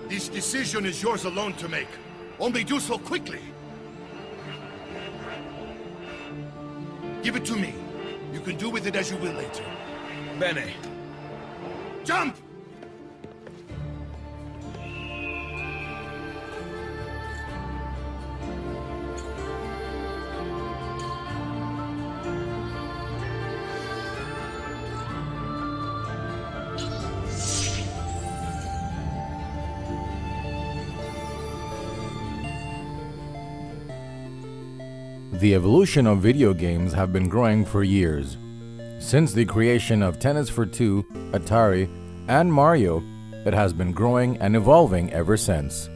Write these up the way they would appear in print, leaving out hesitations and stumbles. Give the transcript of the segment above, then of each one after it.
This decision is yours alone to make. Only do so quickly. Give it to me. You can do with it as you will later. Bene. Jump! The evolution of video games have been growing for years. Since the creation of Tennis for Two, Atari, and Mario, it has been growing and evolving ever since.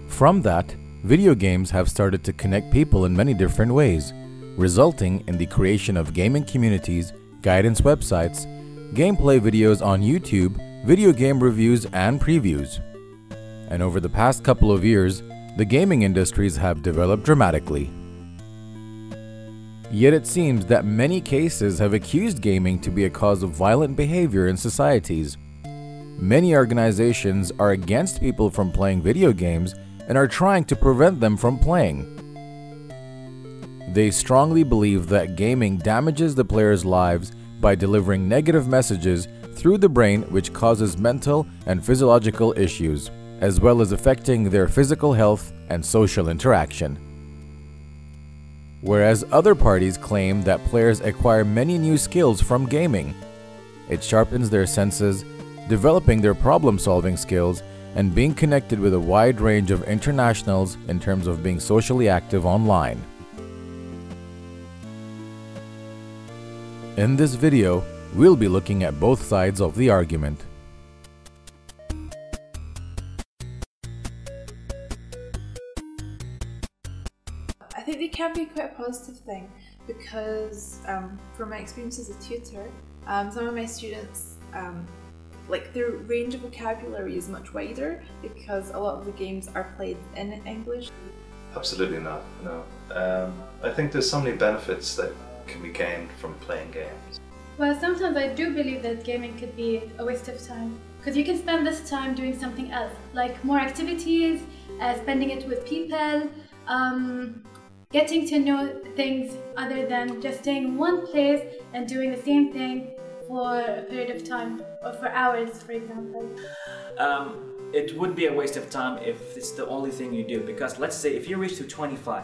From that, video games have started to connect people in many different ways, resulting in the creation of gaming communities, guidance websites, gameplay videos on YouTube, video game reviews and previews. And over the past couple of years, the gaming industries have developed dramatically. Yet it seems that many cases have accused gaming to be a cause of violent behavior in societies. Many organizations are against people from playing video games and are trying to prevent them from playing. They strongly believe that gaming damages the players' lives by delivering negative messages through the brain, which causes mental and physiological issues, as well as affecting their physical health and social interaction. Whereas other parties claim that players acquire many new skills from gaming. It sharpens their senses, developing their problem-solving skills, and being connected with a wide range of internationals in terms of being socially active online. In this video, we'll be looking at both sides of the argument. I think they can be quite a positive thing because from my experience as a tutor, some of my students, like their range of vocabulary is much wider because a lot of the games are played in English. Absolutely not, no. I think there's so many benefits that can be gained from playing games. Well, sometimes I do believe that gaming could be a waste of time because you can spend this time doing something else, like more activities, spending it with people, getting to know things other than just staying in one place and doing the same thing for a period of time, or for hours, for example. It would be a waste of time if it's the only thing you do, because let's say if you reach to 25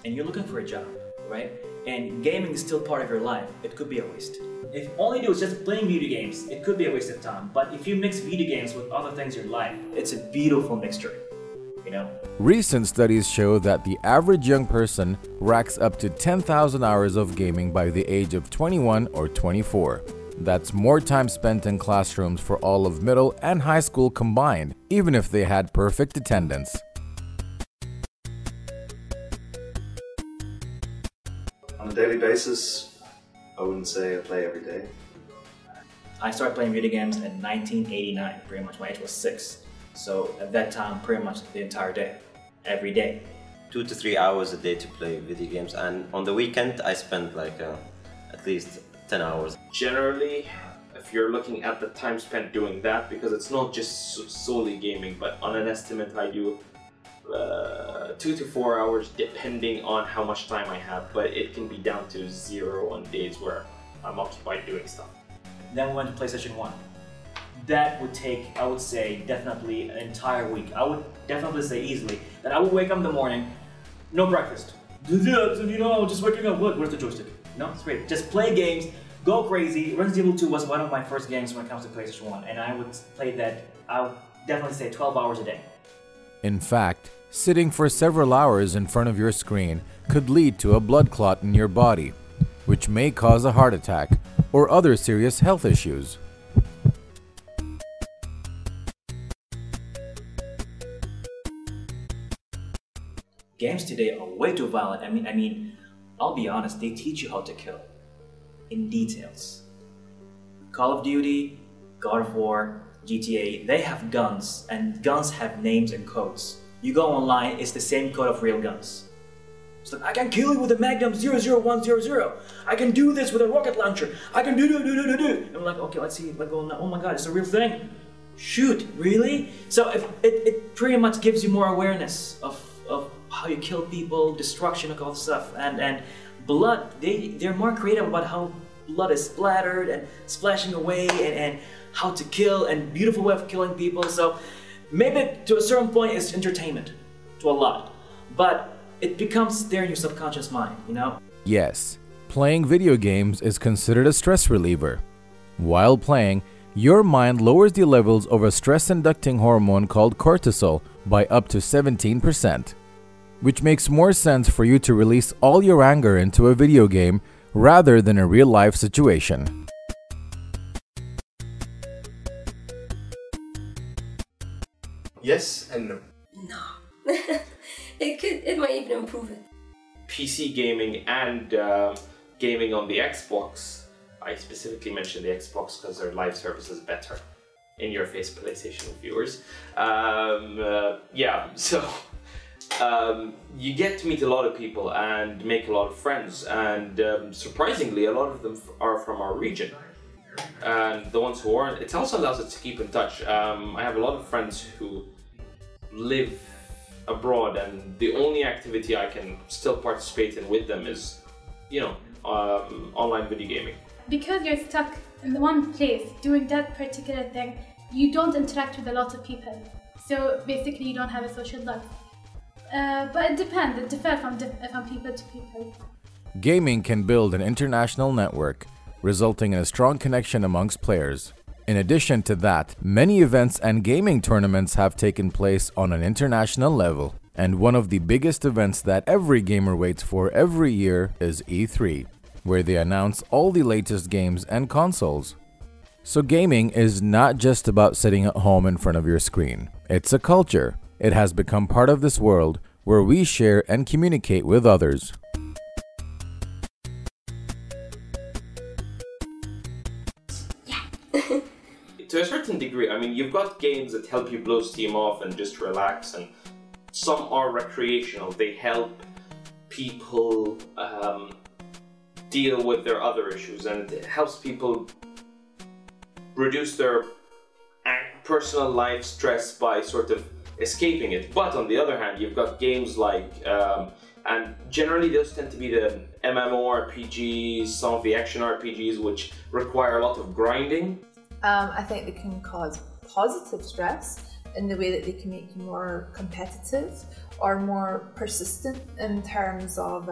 and you're looking for a job, right? And gaming is still part of your life, it could be a waste. If all you do is just playing video games, it could be a waste of time. But if you mix video games with other things in your life, it's a beautiful mixture. You know? Recent studies show that the average young person racks up to 10,000 hours of gaming by the age of 21 or 24. That's more time spent in classrooms for all of middle and high school combined, even if they had perfect attendance. On a daily basis, I wouldn't say I play every day. I started playing video games in 1989, pretty much my age was 6. So at that time, pretty much the entire day, every day. 2 to 3 hours a day to play video games, and on the weekend I spend like at least 10 hours. Generally, if you're looking at the time spent doing that, because it's not just solely gaming, but on an estimate I do 2 to 4 hours depending on how much time I have, but it can be down to 0 on days where I'm occupied doing stuff. Then we went to PlayStation 1. That would take, I would say, definitely an entire week. I would definitely say easily that I would wake up in the morning, no breakfast. You know, just waking up, look, where's the joystick? No, it's great. Just play games, go crazy. Resident Evil 2 was one of my first games when it comes to PlayStation 1, and I would play that, I would definitely say 12 hours a day. In fact, sitting for several hours in front of your screen could lead to a blood clot in your body, which may cause a heart attack or other serious health issues. Games today are way too violent. I mean, I'll be honest, they teach you how to kill. In details. Call of Duty, God of War, GTA, they have guns, and guns have names and codes. You go online, it's the same code of real guns. It's like, I can kill you with a Magnum 00100. I can do this with a rocket launcher. I can do. I'm like, okay, let's see, let's go. Oh my god, it's a real thing. Shoot, really? So it pretty much gives you more awareness of how you kill people, destruction, and all that stuff, and blood. They're more creative about how blood is splattered and splashing away, and how to kill, and beautiful way of killing people. So maybe to a certain point it's entertainment to a lot, but it becomes there in your subconscious mind, you know? Yes, playing video games is considered a stress reliever. While playing, your mind lowers the levels of a stress-inducing hormone called cortisol by up to 17%, which makes more sense for you to release all your anger into a video game rather than a real-life situation. Yes and no. No. It might even improve it. PC gaming and gaming on the Xbox. I specifically mentioned the Xbox because their live service is better. In your face, PlayStation viewers. Yeah, so you get to meet a lot of people and make a lot of friends, and surprisingly, a lot of them are from our region. And the ones who aren't, it also allows us to keep in touch. I have a lot of friends who live abroad, and the only activity I can still participate in with them is, you know, online video gaming. Because you're stuck in the one place doing that particular thing, you don't interact with a lot of people. So basically you don't have a social life. But it depends, it differs from people to people. Gaming can build an international network, resulting in a strong connection amongst players. In addition to that, many events and gaming tournaments have taken place on an international level. And one of the biggest events that every gamer waits for every year is E3, where they announce all the latest games and consoles. So gaming is not just about sitting at home in front of your screen. It's a culture. It has become part of this world where we share and communicate with others. To a certain degree, I mean, you've got games that help you blow steam off and just relax, and some are recreational. They help people deal with their other issues, and it helps people reduce their personal life stress by sort of escaping it. But on the other hand, you've got games like, and generally those tend to be the MMORPGs, some of the action RPGs, which require a lot of grinding. I think they can cause positive stress in the way that they can make you more competitive or more persistent in terms of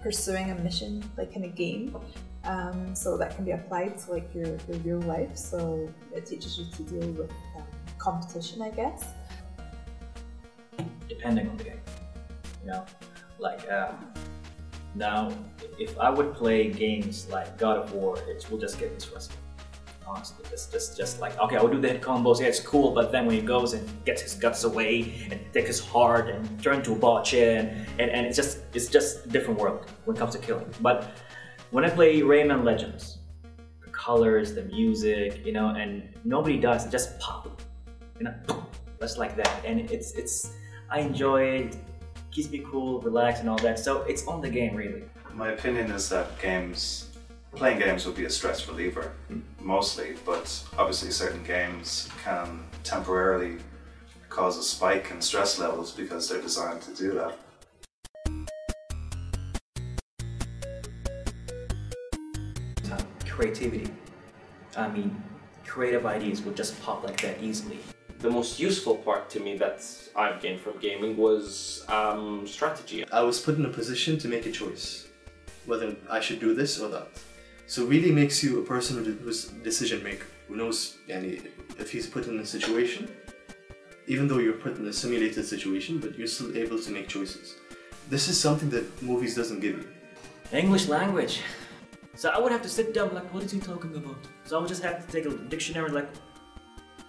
pursuing a mission, like in a game. So that can be applied to like your real life. So it teaches you to deal with competition, I guess. Depending on the game, you know, like now, if I would play games like God of War, it will just get me stressful. Honestly, it's just like, okay, I will do the hit combos, yeah, it's cool, but then when he goes and gets his guts away and takes his heart and turns into a botch, and it's just a different world when it comes to killing. But when I play Rayman Legends, the colors, the music, you know, and nobody does, it just pop, you know, just like that, and it's I enjoy it, keeps me cool, relaxed, and all that. So it's on the game, really. My opinion is that playing games would be a stress reliever, mostly, but obviously certain games can temporarily cause a spike in stress levels because they're designed to do that. Creativity. I mean, creative ideas would just pop like that easily. The most useful part to me that I've gained from gaming was strategy. I was put in a position to make a choice, whether I should do this or that. So it really makes you a person who's a decision maker, who knows if he's put in a situation, even though you're put in a simulated situation, but you're still able to make choices. This is something that movies doesn't give you. English language. So I would have to sit down like, what is he talking about? So I would just have to take a dictionary like,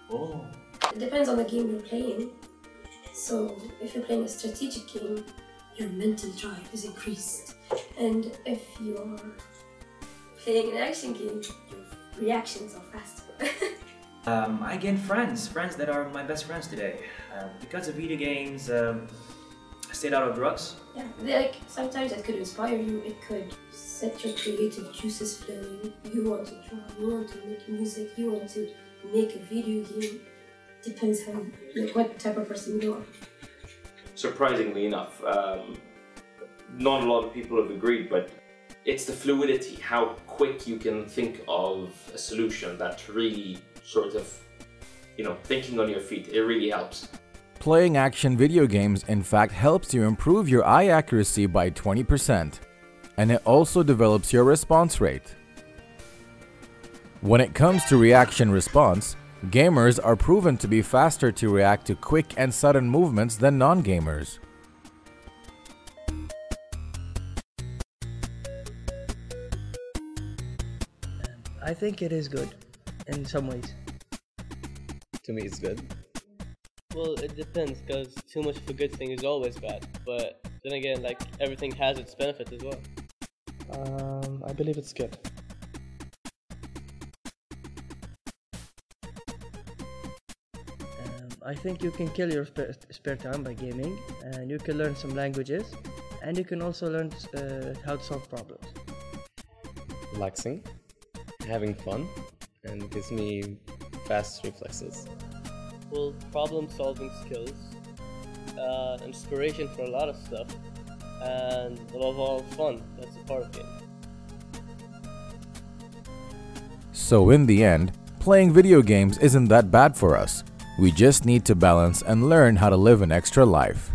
oh. It depends on the game you're playing. So if you're playing a strategic game, your mental drive is increased. And if you're playing an action game, your reactions are faster. I gained friends that are my best friends today. Because of video games, I stayed out of drugs. Yeah, like sometimes it could inspire you, it could set your creative juices flowing. You want to draw, you want to make music, you want to make a video game. depends how, like, what type of person you are. Surprisingly enough, not a lot of people have agreed, but it's the fluidity, how quick you can think of a solution that really sort of, thinking on your feet, it really helps. Playing action video games in fact helps you improve your eye accuracy by 20%, and it also develops your response rate. When it comes to reaction response, gamers are proven to be faster to react to quick and sudden movements than non-gamers. I think it is good in some ways. To me, it's good. Well, it depends, because too much of a good thing is always bad. But then again, like, everything has its benefit as well. I believe it's good. I think you can kill your spare time by gaming, and you can learn some languages, and you can also learn how to solve problems. Relaxing, having fun, and gives me fast reflexes. Well, problem-solving skills, inspiration for a lot of stuff, and above all, fun. That's a part of it. So in the end, playing video games isn't that bad for us. We just need to balance and learn how to live an extra life.